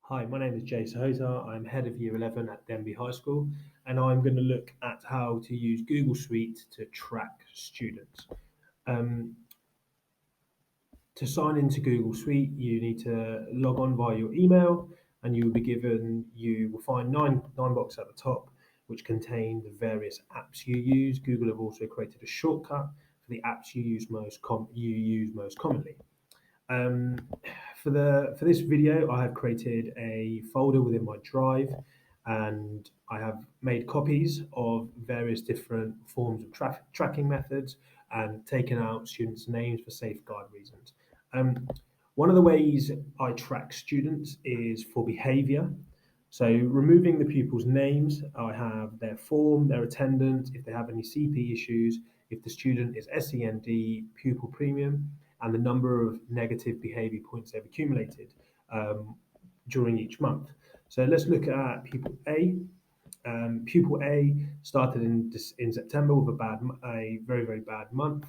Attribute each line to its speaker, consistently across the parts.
Speaker 1: Hi, my name is Sahota. I'm head of Year 11 at Denbigh High School, and I'm going to look at how to use Google Suite to track students. Um, to sign into Google Suite, you need to log on via your email, and you will find nine boxes at the top, which contain the various apps you use. Google have also created a shortcut for the apps you use most commonly. Um, for this video, I have created a folder within my drive, and I have made copies of various different forms of tracking methods and taken out students' names for safeguard reasons. Um, One of the ways I track students is for behaviour. So removing the pupils' names, I have their form, their attendance, if they have any CP issues, if the student is SEND, pupil premium, and the number of negative behaviour points they've accumulated during each month. So let's look at pupil A. Pupil A started in September with a very bad month,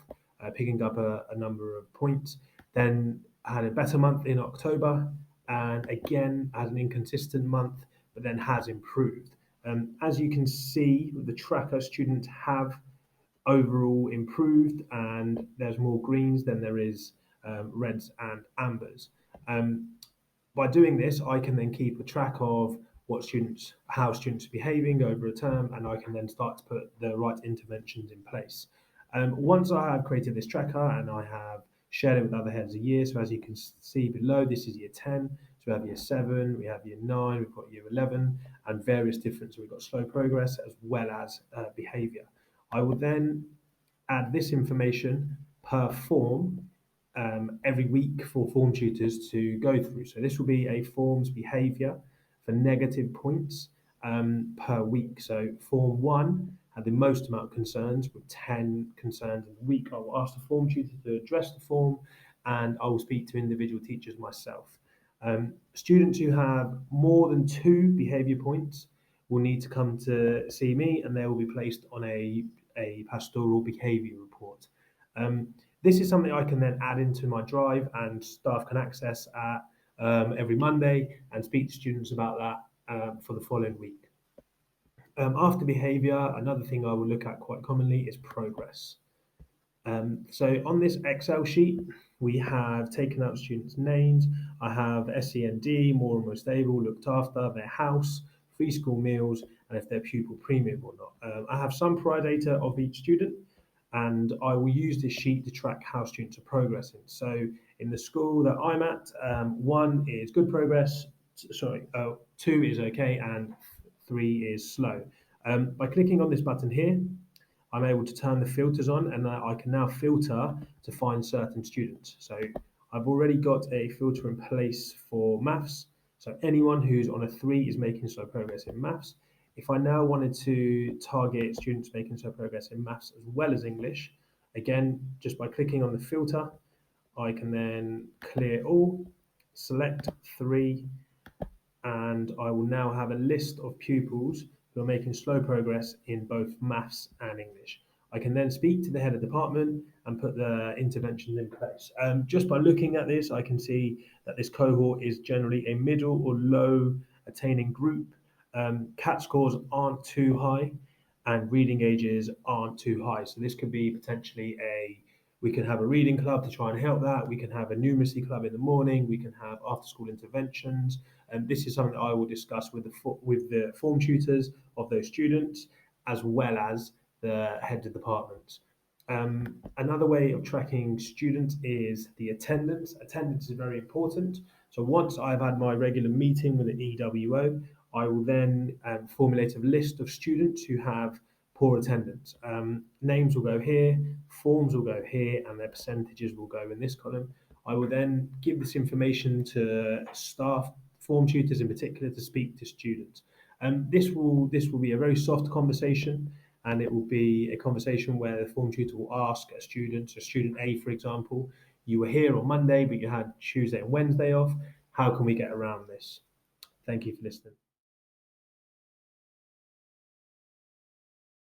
Speaker 1: picking up a number of points. Then had a better month in October, and again had an inconsistent month, but then has improved. As you can see, with the tracker, students have overall improved, and there's more greens than there is reds and ambers. Um, by doing this, I can then keep a track of how students are behaving over a term, and I can then start to put the right interventions in place. Once I have created this tracker and I have shared it with other heads of year, so as you can see below, this is year 10, so we have year 7, we have year 9, we've got year 11, and various different, so we've got slow progress as well as behaviour. I will then add this information per form every week for form tutors to go through. So this will be a form's behaviour for negative points per week. So form 1 had the most amount of concerns with 10 concerns in a week. I will ask the form tutor to address the form, and I will speak to individual teachers myself. Students who have more than 2 behaviour points will need to come to see me, and they will be placed on a pastoral behaviour report. This is something I can then add into my drive, and staff can access at every Monday and speak to students about that for the following week. After behaviour, another thing I will look at quite commonly is progress. So on this Excel sheet, we have taken out students' names. I have SEND, more and more stable, looked after, their house, free school meals, and if they're pupil premium or not. I have some prior data of each student, and I will use this sheet to track how students are progressing. So in the school that I'm at, 1 is good progress, 2 is okay, and 3 is slow. By clicking on this button here, I'm able to turn the filters on, and I can now filter to find certain students. So I've already got a filter in place for maths. So anyone who's on a 3 is making slow progress in maths. If I now wanted to target students making slow progress in maths as well as English, again, just by clicking on the filter, I can then clear all, select 3, and I will now have a list of pupils who are making slow progress in both maths and English. I can then speak to the head of department and put the interventions in place. Just by looking at this, I can see that this cohort is generally a middle or low attaining group. CAT scores aren't too high, and reading ages aren't too high. So this could be potentially we can have a reading club to try and help that. We can have a numeracy club in the morning. We can have after school interventions. And this is something that I will discuss with the form tutors of those students, as well as the heads of departments. Another way of tracking students is the attendance. Attendance is very important. So once I've had my regular meeting with the EWO, I will then formulate a list of students who have poor attendance. Names will go here, forms will go here, and their percentages will go in this column. I will then give this information to staff, form tutors in particular, to speak to students. This will be a very soft conversation, and it will be a conversation where the form tutor will ask a student, so student A, for example, you were here on Monday, but you had Tuesday and Wednesday off. How can we get around this? Thank you for listening.